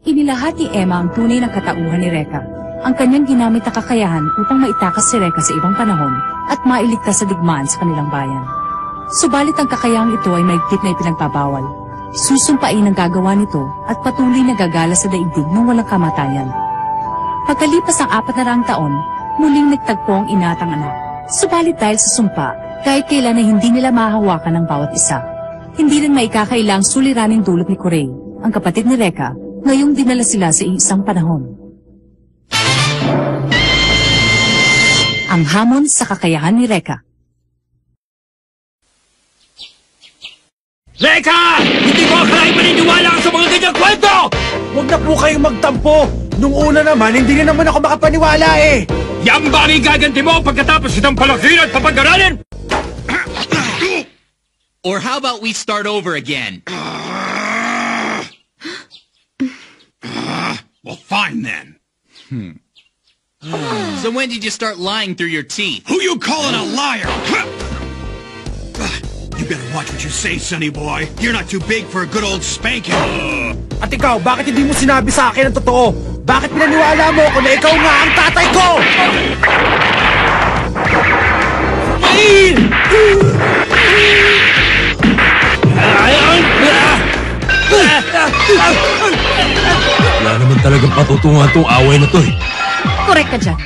Inilahat ni Emma ang tunay na katauhan ni Reka, ang kanyang ginamit na kakayahan upang maitakas si Reka sa ibang panahon at mailigtas sa digmaan sa kanilang bayan. Subalit ang kakayahang ito ay maigpit na ipinagbabawal. Susumpain ang gagawa nito at patuloy na gagala sa daigdig ng walang kamatayan. Pagkalipas ng 400 taon, muling nagtagpo ang ina at ang anak. Subalit dahil sa sumpa, kahit kailan ay hindi nila mahahawakan ng bawat isa. Hindi rin maikakailang suliraning dulot ni Corey, ang kapatid ni Reka, ngayong dinala sila sa isang panahon. Ang hamon sa kakayahan ni Reka. Reka! Hindi ko akalain maniniwala ka sa mga ganyang kwento! Huwag na po kayong magtampo! Nung una naman, hindi rin naman ako makapaniwala eh! Yan ba ang igaganti mo pagkatapos itang palakihin at papag-aralin? Or how about we start over again? Well, fine then. So when did you start lying through your teeth? Who you calling a liar? You better watch what you say, sonny boy. You're not too big for a good old spanking. At ikaw, bakit hindi mo sinabi sa akin ang totoo? Bakit pinaniwala mo ako na ikaw nga ang tatay ko? Wala naman talagang patutungan itong away na to eh. Correct ka dyan.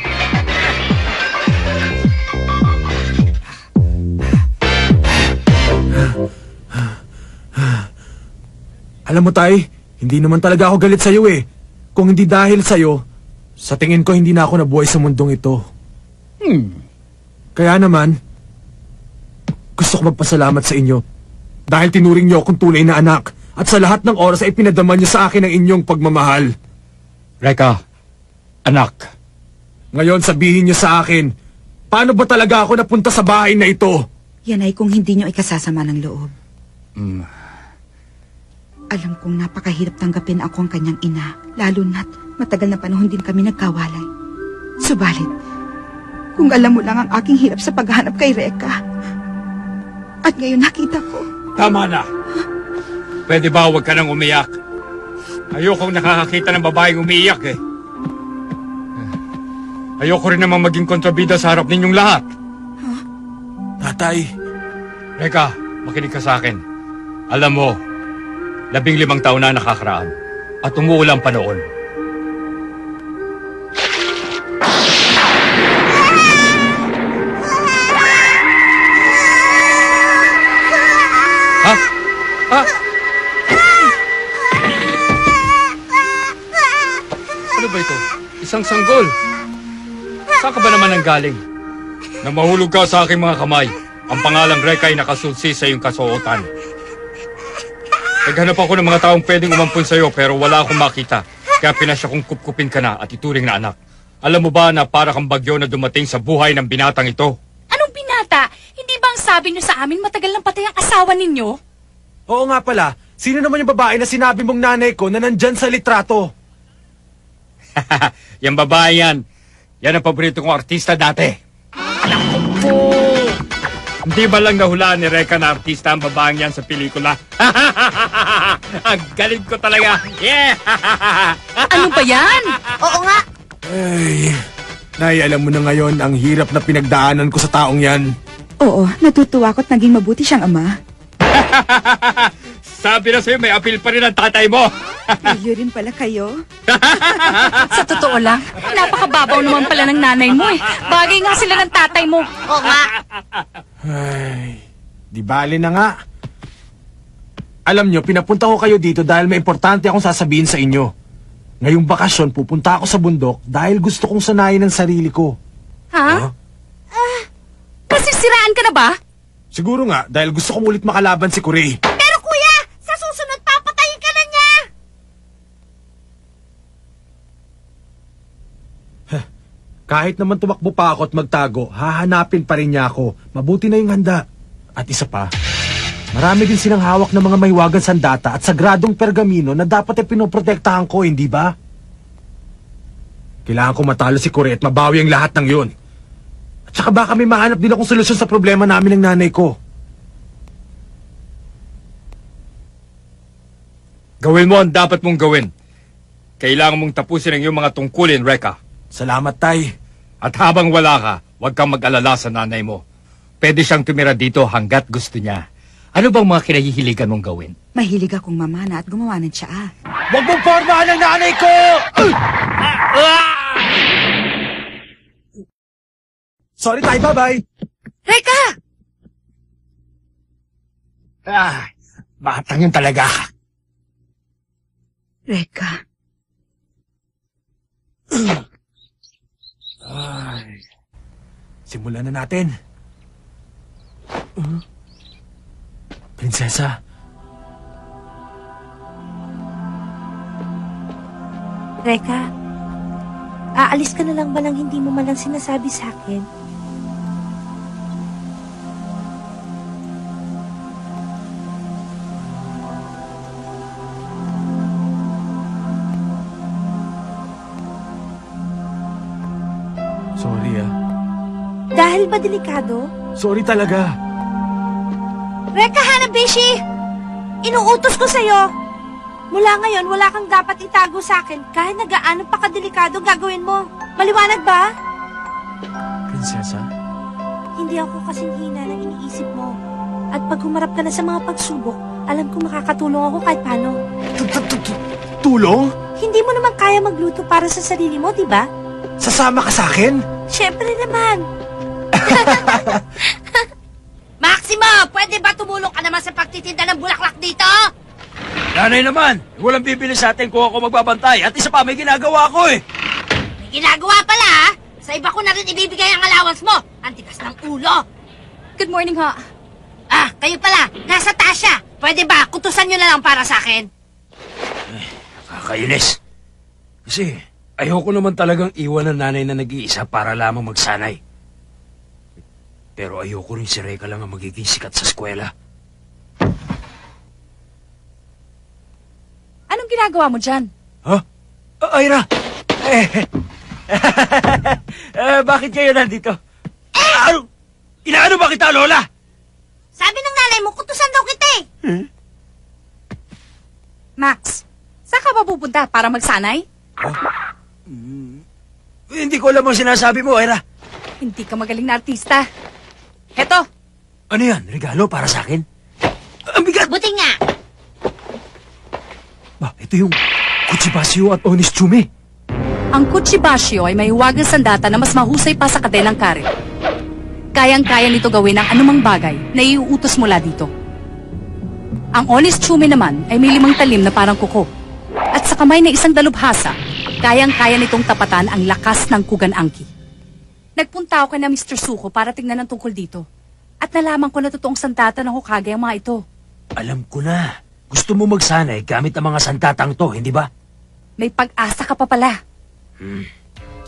Alam mo tay, hindi naman talaga ako galit sa'yo eh. Kung hindi dahil sa'yo, sa tingin ko hindi na ako nabuhay sa mundong ito. Kaya naman, gusto ko magpasalamat sa inyo. Dahil tinuring niyo akong tunay na anak at sa lahat ng oras ay pinadama niyo sa akin ang inyong pagmamahal. Reka, anak. Ngayon sabihin niyo sa akin, paano ba talaga ako napunta sa bahay na ito? Yan ay kung hindi niyo ikasasama ng loob. Alam kong napakahirap tanggapin ako ang kanyang ina, lalo na't matagal na panahon din kami nagkawalay. Subalit, kung alam mo lang ang aking hirap sa paghahanap kay Reka, at ngayon nakita ko. Tama na. Pwede ba huwag ka nang umiyak? Ayokong nakakakita ng babaeng umiiyak eh. Ayoko rin namang maging kontrabida sa harap ninyong lahat. Tatay. Reka, makinig ka sa akin. Alam mo, 15 taon na nakakaraan at umuulang panahon. Ha? Ha? Ano ba ito? Isang sanggol. Saan ka ba naman nanggaling? Na mahulog ka sa aking mga kamay. Ang pangalang Reka ay nakasulsi sa iyong kasuotan. Naghanap ako ng mga taong pwedeng umampun sa'yo pero wala akong makita. Kaya pinasya kong kupkupin ka na at ituring na anak. Alam mo ba na para kang bagyo na dumating sa buhay ng binatang ito? Anong binata? Hindi ba ang sabi niyo sa amin matagal nang patay ang asawa ninyo? Oo nga pala, sino naman yung babae na sinabi mong nanay ko na nandyan sa litrato? Yan babae yan. Yan ang paborito kong artista dati. Naku po! Hindi ba lang nahulaan ni Reka na artista ang babaeng yan sa pelikula? Ang galing ko talaga! Yeah! Ano ba yan? Oo nga. Ay, Nay, alam mo na ngayon ang hirap na pinagdaanan ko sa taong yan. Oo, natutuwa ko't naging mabuti siyang ama. Sabi na sa'yo, may appeal pa rin ang tatay mo. Kayo rin pala kayo. Sa totoo lang, napakababaw naman pala ng nanay mo eh. Bagay nga sila ng tatay mo. Oo nga. Ay, di bali na nga. Alam nyo, pinapunta ko kayo dito dahil may importante akong sasabihin sa inyo. Ngayong bakasyon, pupunta ako sa bundok dahil gusto kong sanayin ang sarili ko. Ha? Nasisiraan ka na ba? Siguro nga, dahil gusto kong ulit makalaban si Corey. Pero kuya, sa susunod papatayin ka na niya. Kahit naman tumakbo pa ako at magtago, hahanapin pa rin niya ako. Mabuti na yung handa. At isa pa, marami din silang hawak ng mga mahiwagang sandata at sagradong pergamino na dapat ay pinoprotektahan ko, hindi ba? Kailangan ko matalo si Corey at mabawi ang lahat ng yun. At saka baka may mahanap din akong solusyon sa problema namin ng nanay ko. Gawin mo ang dapat mong gawin. kailangan mong tapusin ang iyong mga tungkulin, Reka. Salamat, Tay. At habang wala ka, huwag kang mag-alala sa nanay mo. Pwede siyang tumira dito hanggat gusto niya. Ano bang mga kinahihiligan mong gawin? Mahilig akong mamana at gumawa ng tsaa. Huwag mong pormahan ang nanay ko! Sorry, Tay. Bye-bye. Reka! Batang yun talaga. Reka, Simulan na natin. Prinsesa. Reka, aalis ka na lang ba nang hindi mo man lang sinasabi sa akin? Sorry, Dahil ba delikado? Sorry talaga. Reka Hanabishi! Inuutos ko sa'yo! Mula ngayon, wala kang dapat itago sa akin kahit na gaano pa kadelikado gagawin mo. Maliwanag ba? Prinsesa? Hindi ako kasing hina ng iniisip mo. At pag humarap ka na sa mga pagsubok, alam ko makakatulong ako kahit paano. Tulong? Hindi mo naman kaya magluto para sa sarili mo, di ba? Sasama ka sa akin? Siyempre naman. Maximo, pwede ba tumulong ka naman sa pagtitinda ng bulaklak dito? Nanay naman, walang bibili sa atin kung ako magbabantay. At isa pa, may ginagawa ko eh. May ginagawa pala, ha? Sa iba ko na rin ibibigay ang allowance mo. Ang tigas ng ulo. Good morning, ha. Ah, kayo pala, nasa Tasha. Pwede ba, kutusan nyo na lang para sa akin? Kakainis. Kasi ayoko naman talagang iwan ng nanay na nag-iisa para lamang magsanay. Pero ayoko rin si Reka lang ang magiging sikat sa eskwela. Anong ginagawa mo dyan? Ha? Ira! Bakit kayo nandito? Ano? Inaano ba kita, Lola? Sabi ng nanay mo, kutusan daw kita eh. Max, saan ka ba pupunta para magsanay? Hindi ko alam ang sinasabi mo, Ira. Hindi ka magaling na artista. Heto, Ano yan? Regalo para sa akin? Ang bigat! Buti nga. Ba, ito yung Kuchibasyo at Onis Chumi. ang kutsibasyo ay may huwagang sandata na mas mahusay pa sa kadelang karet. Kayang-kaya nito gawin ang anumang bagay na iuutos mula dito. Ang honest chumi naman ay may 5 talim na parang kuko. At sa kamay na isang dalubhasa, kayang-kaya nitong tapatan ang lakas ng Kugan Angki. Nagpunta ako kay na Mr. Suko para tingnan ang tungkol dito. At nalaman ko na totoong sandata ng Hokage ang mga ito. Alam ko na. Gusto mo magsanay gamit ang mga sandatang to, hindi ba? May pag-asa ka pa pala.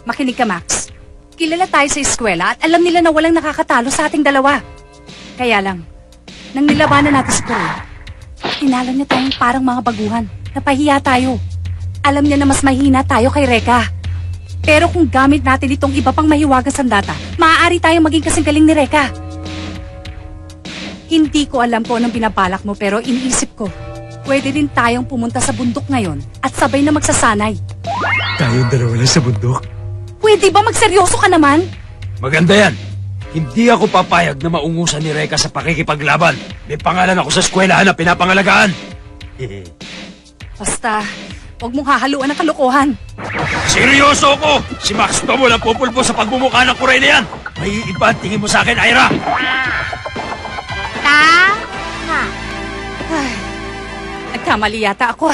Makinig ka, Max. Kilala tayo sa eskwela at alam nila na walang nakakatalo sa ating dalawa. Kaya lang, nang nilabanan natin si Kuro, tinalo niya tayong parang mga baguhan. Napahiya tayo. Alam niya na mas mahina tayo kay Reka. Pero kung gamit natin itong iba pang mahiwagang sandata, maaari tayong maging kasing galing ni Reka. Hindi ko alam kung anong binabalak mo pero iniisip ko, pwede din tayong pumunta sa bundok ngayon at sabay na magsasanay. Tayong dalawa lang sa bundok. Pwede ba magseryoso ka naman? Maganda yan. Hindi ako papayag na maungusan ni Reka sa pakikipaglaban. May pangalan ako sa eskwelahan na pinapangalagaan. Basta, huwag mong hahaluan ng kalokohan. Seryoso ako! Si Max Tomo lang pupulpo sa pagmumukha ng kuray na yan. May iba ang tingin mo sa akin, Ira. Tama. Ay, nagkamali yata ako.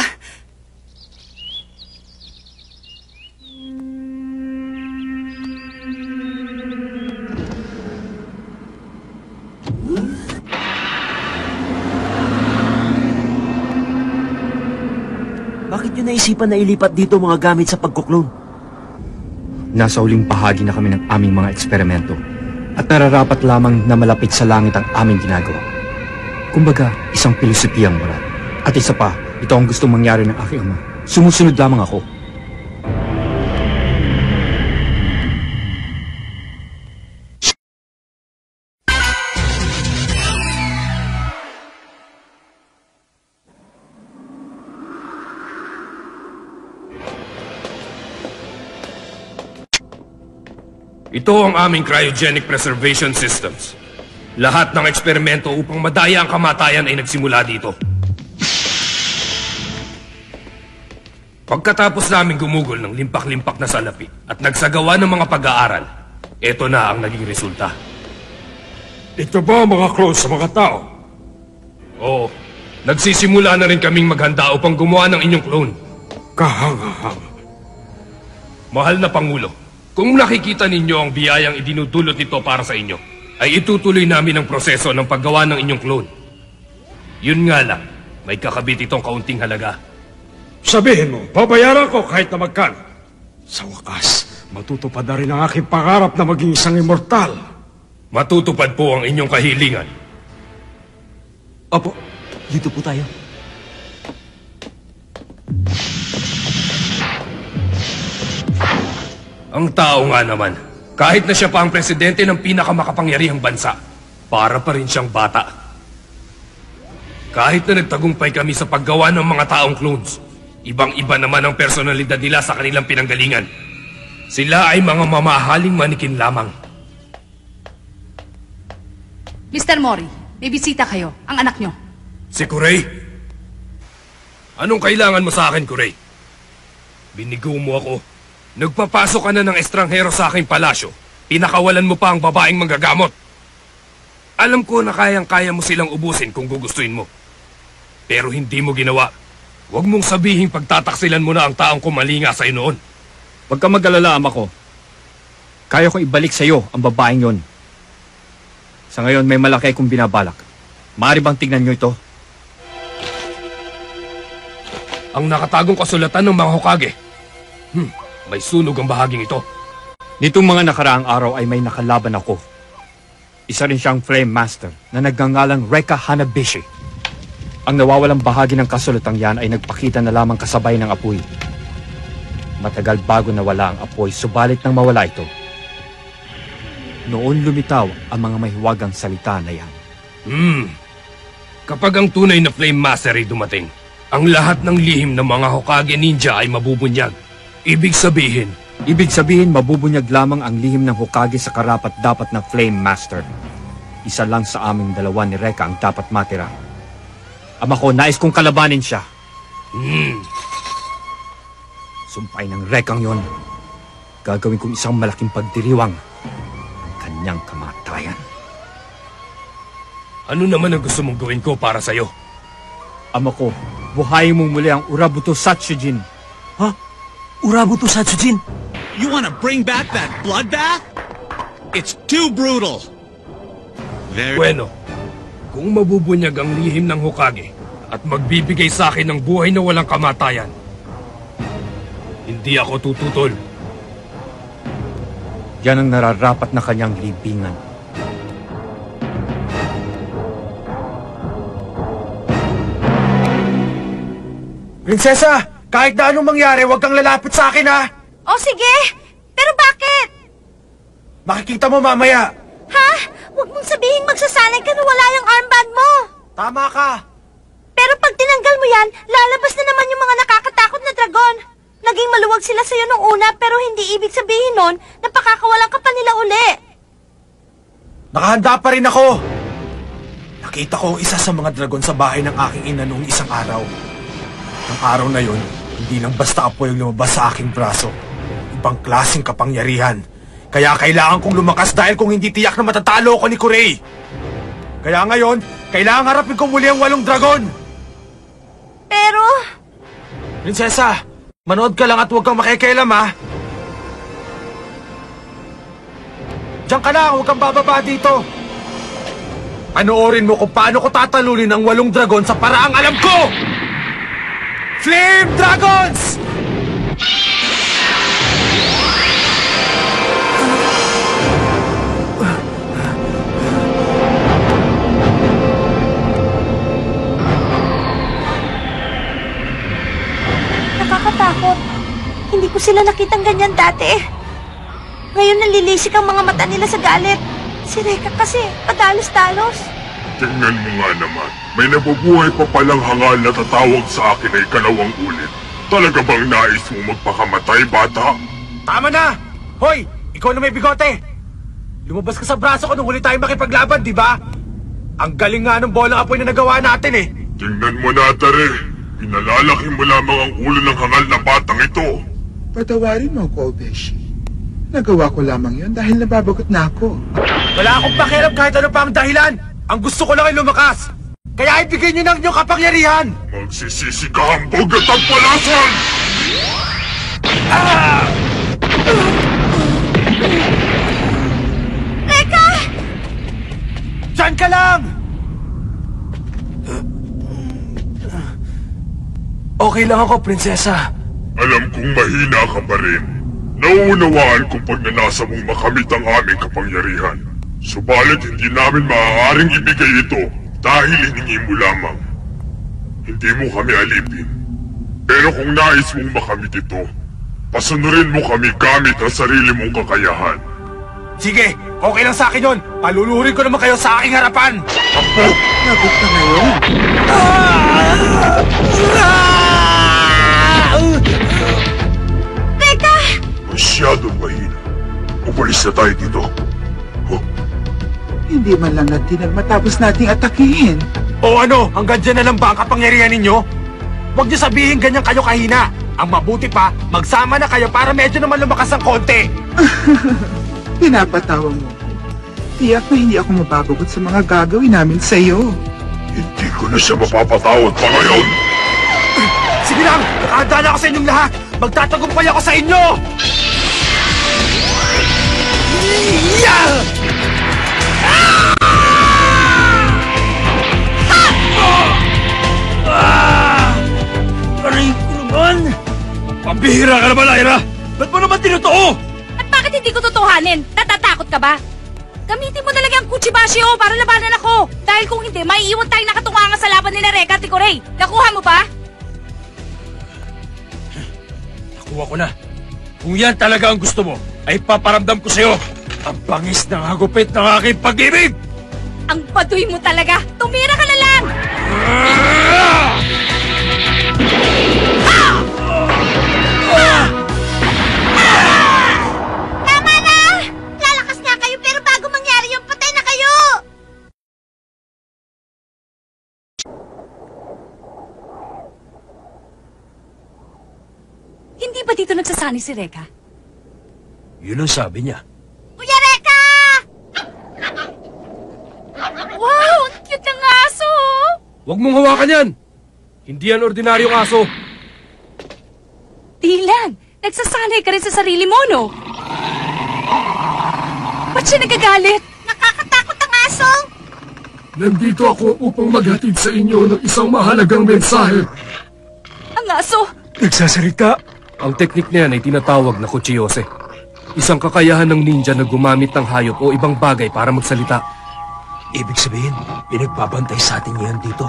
Bakit nyo naisipan na ilipat dito mga gamit sa pagkuklon? Nasa uling bahagi na kami ng aming mga eksperimento at nararapat lamang na malapit sa langit ang aming ginagawa. Kumbaga, isang pilosopiyang moral. At isa pa, ito ang gustong mangyari ng aking ama. Sumusunod lamang ako. Ito ang aming cryogenic preservation systems. Lahat ng eksperimento upang madaya ang kamatayan ay nagsimula dito. Pagkatapos namin gumugol ng limpak-limpak na salapi at nagsagawa ng mga pag-aaral, ito na ang naging resulta. Ito ba ang mga clones sa mga tao? Oo, nagsisimula na rin kaming maghanda upang gumawa ng inyong clone. Kahanga-hanga. Mahal na Pangulo, kung nakikita ninyo ang biyayang idinudulot nito para sa inyo, ay itutuloy namin ang proseso ng paggawa ng inyong clone. Yun nga lang, may kakabit itong kaunting halaga. Sabihin mo, babayaran ko kahit na magkano. Sa wakas, matutupad na rin ang aking pangarap na maging isang immortal. Matutupad po ang inyong kahilingan. Opo, dito po tayo. Ang tao nga naman, kahit na siya pa ang presidente ng pinakamakapangyarihang bansa, para pa rin siyang bata. Kahit na nagtagumpay kami sa paggawa ng mga taong clones, ibang-iba naman ang personalidad nila sa kanilang pinanggalingan. Sila ay mga mamahaling manikin lamang. Mr. Mori, may bisita kayo, ang anak nyo. Si Kurei? Anong kailangan mo sa akin, Kurei? Binigo mo ako. Nagpapasok ka na ng estranghero sa aking palasyo. Pinakawalan mo pa ang babaeng manggagamot. Alam ko na kayang-kaya mo silang ubusin kung gugustuhin mo. Pero hindi mo ginawa. Huwag mong sabihing pagtataksilan mo na ang taong kumalinga sa'yo noon. Huwag ka mag-alala, ama ko. Kaya kong ibalik sa iyo ang babaeng yon. Sa ngayon, may malaki akong binabalak. Maaari bang tignan nyo ito? Ang nakatagong kasulatan ng mga Hokage. May sunog ang bahaging ito. Nitong mga nakaraang araw ay may nakalaban ako. Isa rin siyang Flame Master na nagngangalang Reka Hanabishi. Ang nawawalang bahagi ng kasulatang yan ay nagpakita na lamang kasabay ng apoy. Matagal bago nawala ang apoy, subalit nang mawala ito. Noon lumitaw ang mga mahiwagang salita na yan. Kapag ang tunay na Flame Master ay dumating, ang lahat ng lihim ng mga Hokage ninja ay mabubunyag. Ibig sabihin, mabubunyag lamang ang lihim ng Hokage sa karapat-dapat na Flame Master. Isa lang sa aming dalawa ni Reka ang dapat matira. Ama ko, nais kong kalabanin siya. Sumpay ng Rekang yon. Gagawin kong isang malaking pagdiriwang ang kanyang kamatayan. Ano naman ang gusto mong gawin ko para sa'yo? Ama ko, buhayin mong muli ang Urabuto Satsujin. Ha? Urabuto Satsujin? You want to bring back that bloodbath? It's too brutal. Bueno, kung mabubunyag ang lihim ng Hokage at magbibigay sa akin ng buhay na walang kamatayan, hindi ako tututol. Yan ang nararapat na kanyang libingan. Prinsesa, kahit na anong mangyari, huwag kang lalapit sa akin, ha? O sige, pero bakit? Makikita mo mamaya. Ha? Huwag mong sabihin magsasanay ka na wala yung armband mo. Tama ka. Pero pag tinanggal mo yan, lalabas na naman yung mga nakakatakot na dragon. Naging maluwag sila sa'yo nung una, pero hindi ibig sabihin nun na pakakawalan ka pa nila uli. Nakahanda pa rin ako. Nakita ko ang isa sa mga dragon sa bahay ng aking ina noong isang araw. Ang araw na yon, hindi lang basta apoy ang lumabas sa aking braso. Ibang klaseng kapangyarihan. Kaya kailangan kong lumakas dahil kung hindi tiyak na matatalo ko ni Kurei. Kaya ngayon, kailangan harapin ko muli ang 8 dragon. Pero... Prinsesa, manood ka lang at huwag kang makikialam, ha? Diyan ka lang, huwag kang bababa dito. Panoorin mo kung paano ko tatalunin ang 8 dragon sa paraang alam ko! Flame Dragons! Nakakatakot. Hindi ko sila nakitang ganyan dati. Ngayon nalilisik ang mga mata nila sa galit. Si Reka kasi, padalos-dalos. Tingnan mo nga naman. May nabubuhay pa palang hangal na tatawag sa akin ay ikalawang ulit. Talaga bang nais mo magpakamatay, bata? Tama na! Hoy! ikaw na may bigote! Lumabas ka sa braso ko nung huli tayo makipaglaban, di ba? Ang galing nga ng bolang apoy na nagawa natin eh. Tingnan mo na, Tare. Pinalalaki mo lamang ang ulo ng hangal na batang ito. Patawarin mo ako, Beshi. Nagawa ko lamang yun dahil nababagot na ako. Wala akong pakialam kahit ano pa ang dahilan. Ang gusto ko lang ay lumakas. Kaya ibigay niyo ng inyong kapangyarihan. Magsisisi ka hambog at tagpalasan! Reka! Diyan ka lang! Okay lang ako, prinsesa. Alam kong mahina ka pa rin. Nauunawaan kong pagnanasa mong makamit ang aming kapangyarihan. Subalit hindi namin maaaring ibigay ito dahil hiningi mo lamang. Hindi mo kami alipin. Pero kung nais mong makamit ito, pasunurin mo kami gamit ang sarili mong kakayahan. Sige, okay lang sa akin yun. Paluluhurin ko naman kayo sa aking harapan. Apo! Lagot ka ngayon. Reka! Masyadong mahina. Umalis na tayo dito. Hindi man lang natinag matapos nating atakihin. O ano, hanggang dyan na lang ba ang kapangyarihan ninyo? Huwag niyo sabihin ganyan kayo kahina. Ang mabuti pa, magsama na kayo para medyo naman lumakas ang konti. Pinapatawa mo. Tiyak na hindi ako mababagot sa mga gagawin namin sa iyo. Hindi ko na siya mapapatawad pa ngayon. Sige lang, nakahanda na ako sa inyong lahat. Magtatagumpay ako sa inyo! Yeah! Aray ko naman! Pambihira ka naman, Lyra! Ba't mo naman tinotoo? At bakit hindi ko totohanin? Natatakot ka ba? Gamitin mo talaga ang Kuchibashi para labanan ako. Dahil kung hindi, maiiwan tayong nakatunganga sa laban ni Reka at Tikorey. Nakuha mo ba? Nakuha ko na. Kung yan talaga ang gusto mo, ay paparamdam ko sa'yo ang bangis ng hagupit ng aking pag-ibig! Ang baduy mo talaga. Tumira ka na lang! Tama na! Lalakas nga kayo pero bago mangyari yung patay na kayo! Hindi ba dito nagsasani si Reka? Yun ang sabi niya. Kuya Reka! Wow! Ang cute ng aso! Huwag mong hawakan yan! Hindi yan ordinaryong aso. Di lang. Nagsasanay ka rin sa sarili mo, no? Ba't siya nagagalit? Nakakatakot ang aso! Nandito ako upang maghatid sa inyo ng isang mahalagang mensahe. Ang aso! Nagsasalita? Ang teknik na yan ay tinatawag na Kuchiyose. Isang kakayahan ng ninja na gumamit ng hayop o ibang bagay para magsalita. Ibig sabihin, pinagbabantay sa atin yan dito.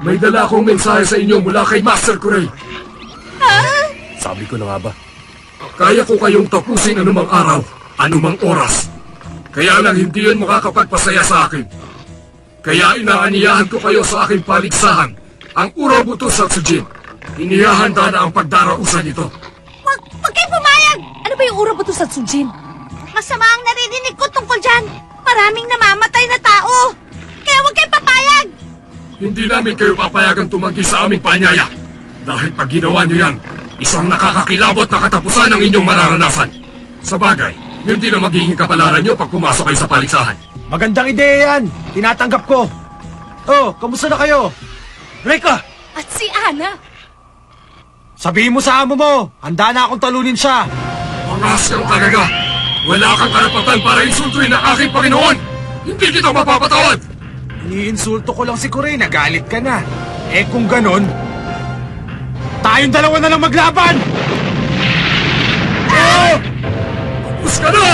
May dala akong mensahe sa inyo mula kay Master Kuray. Sabi ko na nga ba? Kaya ko kayong tapusin anumang araw, anumang oras. Kaya lang hindi yun makakapagpasaya sa akin. Kaya inaaniyahan ko kayo sa aking paligsahan, ang Urabuto Satsujin. Inihahanda na ang pagdarausan nito. Wag kayo pumayag! Ano ba yung Urabuto Satsujin? Masama ang naririnig ko tungkol dyan. Maraming namamatay na tao. Kaya wag kayo papayag! Hindi namin kayo papayagang tumanggi sa aming panyaya. Dahil pag ginawa niyo yan, isang nakakakilabot na katapusan ang inyong mararanasan. Sa bagay, yun din ang magiging kapalaran niyo pag pumasok kayo sa paligsahan. Magandang ideya yan. Tinatanggap ko. Oh, kamusta na kayo? Reka! At si Ana? Sabihin mo sa amo mo, handa na akong talunin siya. Pangas kang talaga. Wala kang karapatan para insultuin ang aking Panginoon. Hindi kita mapapatawad. Iniinsulto ko lang si Kuray, nagalit ka na. Eh kung ganon, tayong dalawa na lang maglaban! Tapos ka na!